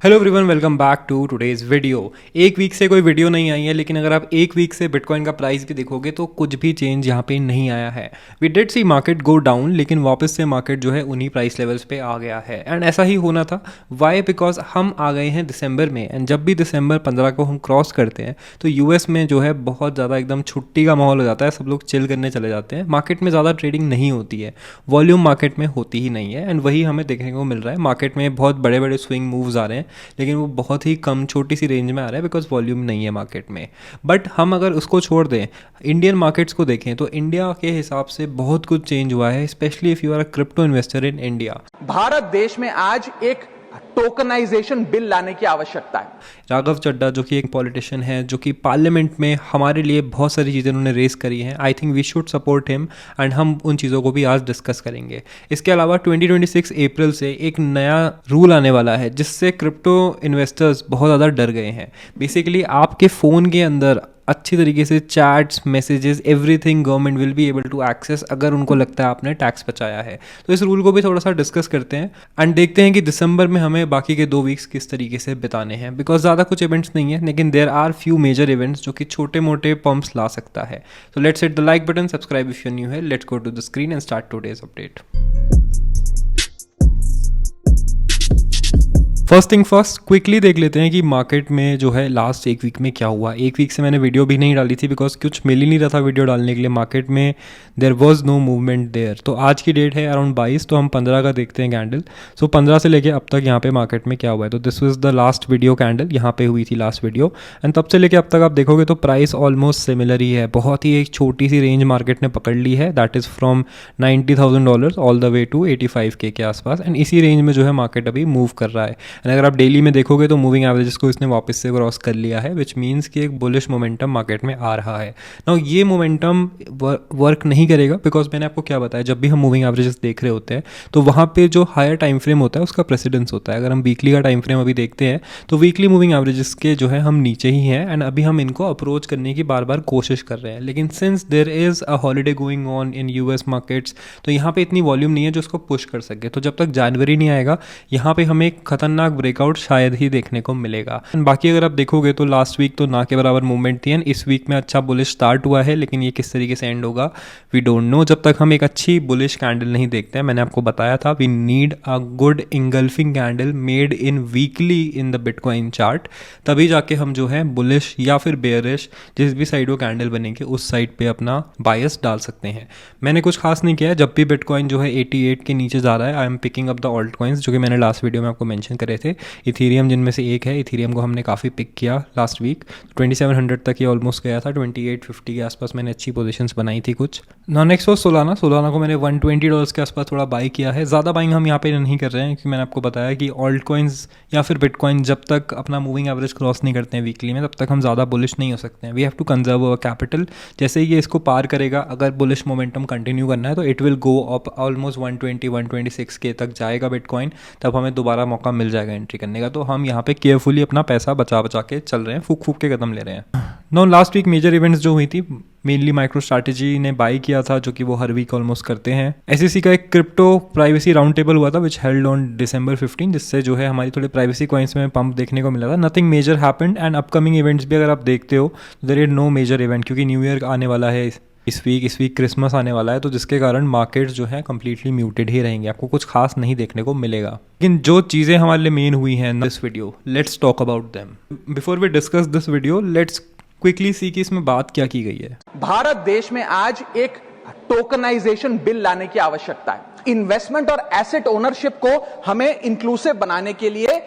Hello everyone, welcome back to today's video. एक week से कोई वीडियो नहीं आई है, लेकिन अगर आप एक वीक से बिटकॉइन का प्राइस भी देखोगे तो कुछ भी चेंज यहाँ पे नहीं आया है। We did see market go down, लेकिन वापस से मार्केट जो है उन्हीं प्राइस लेवल्स पे आ गया है। एंड ऐसा ही होना था। वाई? बिकॉज हम आ गए हैं दिसंबर में, एंड जब भी दिसंबर 15 को हम क्रॉस करते हैं तो यूएस में जो है बहुत ज़्यादा एकदम छुट्टी का माहौल हो जाता है। सब लोग चिल करने चले जाते हैं, मार्केट में ज़्यादा ट्रेडिंग नहीं होती है, वॉल्यूम मार्केट में होती ही नहीं है। एंड वही हमें देखने को मिल रहा है। मार्केट में बहुत बड़े बड़े स्विंग मूव्स आ रहे हैं, लेकिन वो बहुत ही कम छोटी सी रेंज में आ रहा है बिकॉज वॉल्यूम नहीं है मार्केट में। बट हम अगर उसको छोड़ दें, इंडियन मार्केट्स को देखें तो इंडिया के हिसाब से बहुत कुछ चेंज हुआ है, specially if you are a crypto investor in India. भारत देश में आज एक टोकनाइजेशन बिल लाने की आवश्यकता है। राघव चड्ढा जो कि एक पॉलिटिशियन है, जो कि पार्लियामेंट में हमारे लिए बहुत सारी चीज़ें उन्होंने रेस करी हैं। I think we should support him, and हम उन चीज़ों को भी आज डिस्कस करेंगे। इसके अलावा 2026 अप्रैल से एक नया रूल आने वाला है जिससे क्रिप्टो इन्वेस्टर्स बहुत ज़्यादा डर गए हैं। बेसिकली आपके फ़ोन के अंदर अच्छी तरीके से chats, messages, everything government will be able to access अगर उनको लगता है आपने टैक्स बचाया है। तो इस रूल को भी थोड़ा सा डिस्कस करते हैं एंड देखते हैं कि दिसंबर में हमें बाकी के 2 वीक्स किस तरीके से बिताने हैं। बिकॉज ज़्यादा कुछ इवेंट्स नहीं है, लेकिन there are few major events जो कि छोटे मोटे पंप्स ला सकता है। तो let's hit the like button, subscribe if you new है। Let's go to the screen and start today's update. First thing first, quickly देख लेते हैं कि मार्केट में जो है लास्ट एक वीक में क्या हुआ। एक वीक से मैंने वीडियो भी नहीं डाली थी बिकॉज कुछ मिल ही नहीं रहा था वीडियो डालने के लिए। मार्केट में there was no movement there. तो आज की डेट है अराउंड 22, तो हम 15 का देखते हैं कैंडल। सो 15 से लेके अब तक यहाँ पे मार्केट में क्या हुआ है। तो this was the last video candle, यहाँ पे हुई थी लास्ट वीडियो। एंड तब से लेके अब तक आप देखोगे तो प्राइस ऑलमोस्ट सिमिलर ही है। बहुत ही एक छोटी सी रेंज मार्केट ने पकड़ ली है, that is from $90,000 all the way to 85K के आसपास। एंड इसी रेंज में जो है मार्केट अभी मूव कर रहा है। एंड अगर आप डेली में देखोगे तो मूविंग एवरेजेस को इसने वापस से क्रॉस कर लिया है, विच मीन्स कि एक बुलिश मोमेंटम मार्केट में आ रहा है। नाउ ये मोमेंटम वर्क नहीं करेगा बिकॉज मैंने आपको क्या बताया, जब भी हम मूविंग एवरेजेस देख रहे होते हैं तो वहाँ पे जो हायर टाइम फ्रेम होता है उसका प्रेसिडेंस होता है। अगर हम वीकली का टाइम फ्रेम अभी देखते हैं तो वीकली मूविंग एवरेजेस के जो है हम नीचे ही हैं, एंड अभी हम इनको अप्रोच करने की बार बार कोशिश कर रहे हैं। लेकिन since there is a holiday going on in US markets, तो यहाँ पे इतनी वॉल्यूम नहीं है जो उसको पुश कर सके। तो जब तक जनवरी नहीं आएगा यहाँ पे हमें एक खतरनाक ब्रेकआउट शायद ही देखने को मिलेगा। बाकी अगर आप देखोगे तो लास्ट वीक तो ना के बराबर मूवमेंट थी, एंड इस वीक में अच्छा बुलिश स्टार्ट हुआ है, लेकिन ये किस तरीके से एंड होगा वी डोंट नो। जब तक हम एक अच्छी बुलिश कैंडल नहीं देखते हैं, मैंने आपको बताया था we need a good engulfing candle made in weekly in the bitcoin chart, तभी जाके हम जो है बुलिश या फिर बेयरिश जिस भी साइड वो कैंडल बनेंगे उस साइड पे अपना बायस डाल सकते हैं। मैंने कुछ खास नहीं किया है। जब भी बिटकॉइन जो है 88 के नीचे जा रहा है, I am picking up the alt coins, जो कि मैंने लास्ट वीडियो में आपको मेंशन करे थे। इथीरियम जिनमें से एक है। इथीरियम को हमने काफ़ी पिक किया लास्ट वीक, 2700 तक ये ऑलमोस्ट गया था। 2850 के आसपास मैंने अच्छी पोजीशंस बनाई थी कुछ। नेक्स्ट वो सोलाना को मैंने $120 के आसपास थोड़ा बाई किया है। ज़्यादा बाइंग हम यहाँ पे नहीं कर रहे हैं, क्योंकि मैंने आपको बताया कि ऑल्ट कॉइन्स या फिर बिटकॉइन जब तक अपना मूविंग एवरेज क्रॉस नहीं करते हैं वीकली में, तब तक हम ज़्यादा बुलिश नहीं हो सकते हैं। We have to conserve our capital. जैसे ही ये इसको पार करेगा, अगर बुलिश मोमेंटम कंटिन्यू करना है तो it will go up almost 120-126 के तक जाएगा बिटकॉइन, तब हमें दोबारा मौका मिल जाएगा एंट्री करने का। तो हम यहाँ पे केयरफुली अपना पैसा बचा के चल रहे हैं, फूक के कदम ले रहे हैं। No last week major events जो हुई थी, मेनली माइक्रो स्ट्रैटेजी ने बाई किया था, जो कि वो हर वीक ऑलमोस्ट करते हैं। एसईसी का एक क्रिप्टो प्राइवेसी राउंड टेबल हुआ था विच हेल्ड ऑन December 15, जिससे जो है हमारी थोड़ी प्राइवेसी कॉइन्स में पंप देखने को मिला था। Nothing major happened, and upcoming events भी अगर आप देखते हो there is no major event, क्योंकि न्यू ईयर आने वाला है इस वीक क्रिसमस आने वाला है, तो जिसके कारण मार्केट्स जो है कम्प्लीटली म्यूटेड ही रहेंगे। आपको कुछ खास नहीं देखने को मिलेगा। लेकिन जो चीज़ें हमारे लिए मेन हुई हैं this video, let's talk about them. Before we discuss this video, let's quickly see कि इसमें बात क्या की गई है। भारत देश में आज एक टोकनाइजेशन बिल लाने की आवश्यकता है। इन्वेस्टमेंट और एसेट ओनरशिप को हमें इंक्लूसिव बनाने के लिए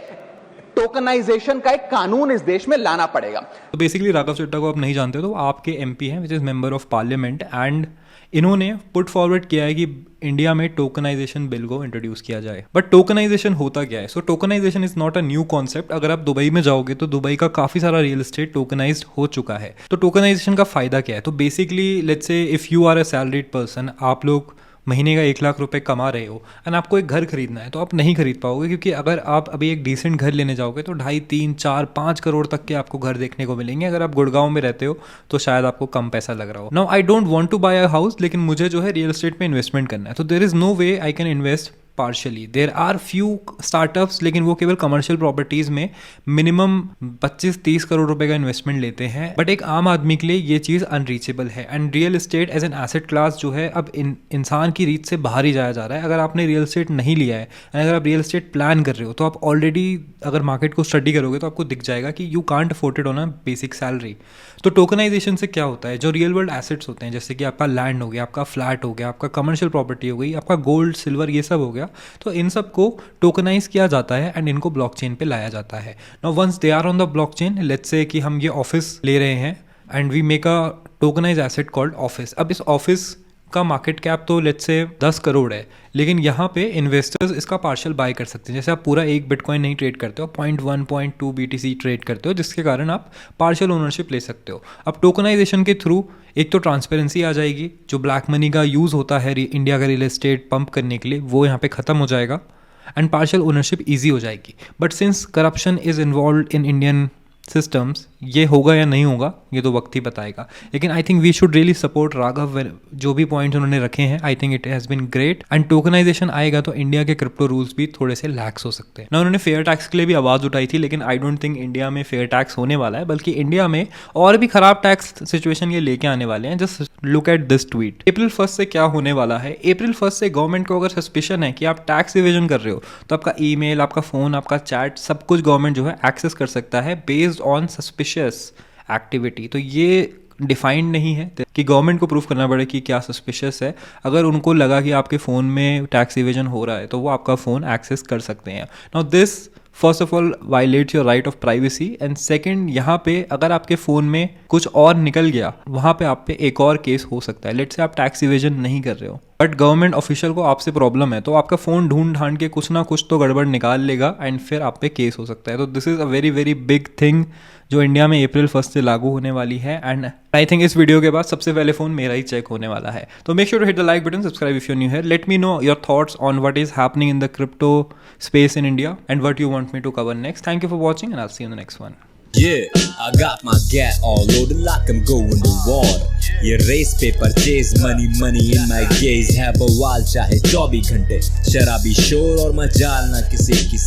टोकनाइजेशन का एक कानून इस देश में लाना पड़ेगा। तो बेसिकली राघव चड्ढा को आप नहीं जानते तो आपके एमपी हैं, which is member of parliament, and इन्होंने पुट फॉरवर्ड किया है कि इंडिया में टोकनाइजेशन बिल को इंट्रोड्यूस किया जाए। बट टोकनाइजेशन होता क्या है? So tokenisation is not a new concept. अगर आप दुबई में जाओगे तो दुबई का काफी सारा रियल एस्टेट टोकनाइज्ड हो चुका है। तो टोकनाइजेशन का फायदा क्या है? तो basically let's say if you are a salaried person, आप लोग महीने का 1 लाख रुपए कमा रहे हो एंड आपको एक घर खरीदना है, तो आप नहीं खरीद पाओगे, क्योंकि अगर आप अभी एक डिसेंट घर लेने जाओगे तो 2.5, 3, 4, 5 करोड़ तक के आपको घर देखने को मिलेंगे। अगर आप गुड़गांव में रहते हो तो शायद आपको कम पैसा लग रहा हो। Now I don't want to buy a house, लेकिन मुझे जो है रियल एस्टेट में इन्वेस्टमेंट करना है, तो there is no way I can invest partially. There are few startups, लेकिन वो केवल कमर्शियल प्रॉपर्टीज़ में मिनिमम 25-30 करोड़ रुपए का इन्वेस्टमेंट लेते हैं, बट एक आम आदमी के लिए ये चीज़ अनरीचेबल है। And real estate as an asset class जो है अब इंसान की रीच से बाहर ही जाया जा रहा है। अगर आपने रियल एस्टेट नहीं लिया है, अगर आप रियल एस्टेट प्लान कर रहे हो, तो आप ऑलरेडी अगर मार्केट को स्टडी करोगे तो आपको दिख जाएगा कि you can't afford it on a basic salary. तो टोकनाइजेशन से क्या होता है, जो रियल वर्ल्ड एसेट्स होते हैं, जैसे कि आपका लैंड हो गया, आपका फ्लैट हो गया, आपका कमर्शियल प्रॉपर्टी हो गई, आपका गोल्ड सिल्वर, ये सब हो गया, तो इन सब को टोकनाइज किया जाता है एंड इनको ब्लॉकचेन पे लाया जाता है। Now once they are on the blockchain, let's say कि हम ये ऑफिस ले रहे हैं and we make a tokenize asset called office. अब इस ऑफिस का मार्केट कैप तो लेट्स से 10 करोड़ है, लेकिन यहाँ पे इन्वेस्टर्स इसका पार्शियल बाय कर सकते हैं। जैसे आप पूरा एक बिटकॉइन नहीं ट्रेड करते हो, 0.1 0.2 BTC ट्रेड करते हो, जिसके कारण आप पार्शियल ओनरशिप ले सकते हो। अब टोकनाइजेशन के थ्रू एक तो ट्रांसपेरेंसी आ जाएगी, जो ब्लैक मनी का यूज़ होता है इंडिया का रियल एस्टेट पंप करने के लिए, वो यहाँ पे ख़त्म हो जाएगा एंड पार्शियल ओनरशिप ईजी हो जाएगी। But since corruption is involve in Indian systems, ये होगा या नहीं होगा ये तो वक्त ही बताएगा। लेकिन I think we should really support Raghav, जो भी पॉइंट्स उन्होंने रखे हैं, I think it has been great. And tokenization आएगा तो इंडिया के क्रिप्टो रूल्स भी थोड़े से लैक्स हो सकते हैं ना। उन्होंने फेयर टैक्स के लिए भी आवाज़ उठाई थी, लेकिन आई डोंट थिंक इंडिया में फेयर टैक्स होने वाला है, बल्कि इंडिया में और भी खराब टैक्स सिचुएशन ये लेके आने वाले हैं। Just look at this tweet. April 1 से क्या होने वाला है, April 1 से गवर्नमेंट को अगर सस्पिशन है कि आप टैक्स इवेजन कर रहे हो, तो आपका ईमेल, आपका फ़ोन, आपका चैट, सब कुछ गवर्नमेंट जो है एक्सेस कर सकता है बेस्ड ऑन सस्पिशियस एक्टिविटी। तो ये डिफाइंड नहीं है कि गवर्नमेंट को प्रूफ करना पड़े कि क्या सस्पिशियस है। अगर उनको लगा कि आपके फ़ोन में टैक्स इवेजन हो रहा है, तो वो आपका फ़ोन एक्सेस कर सकते हैं। Now this first of all violets your right of privacy, and second, यहाँ पे अगर आपके फ़ोन में कुछ और निकल गया, वहाँ पे आप पे एक और केस हो सकता है। लेट्स से आप टैक्स इवेजन नहीं कर रहे हो, बट गवर्नमेंट ऑफिशियल को आपसे प्रॉब्लम है, तो आपका फ़ोन ढूंढ ढांड के कुछ ना कुछ तो गड़बड़ निकाल लेगा एंड फिर आप पे केस हो सकता है। तो this is a very very big thing जो इंडिया में April 1 से लागू होने वाली है। एंड आई थिंक इस वीडियो के बाद सबसे पहले फ़ोन मेरा ही चेक होने वाला है। तो make sure to hit the like button, subscribe if you new here, let me know your thoughts on what is happening in the crypto space in India and what you want me to cover next. Thank you for watching and I'll see you in the next one. Yeah, I got my gat all loaded like I'm going to war. ये race paper chase money in my gaze है बवाल चाहे 24 घंटे शराबी शोर और मजाल ना किसी की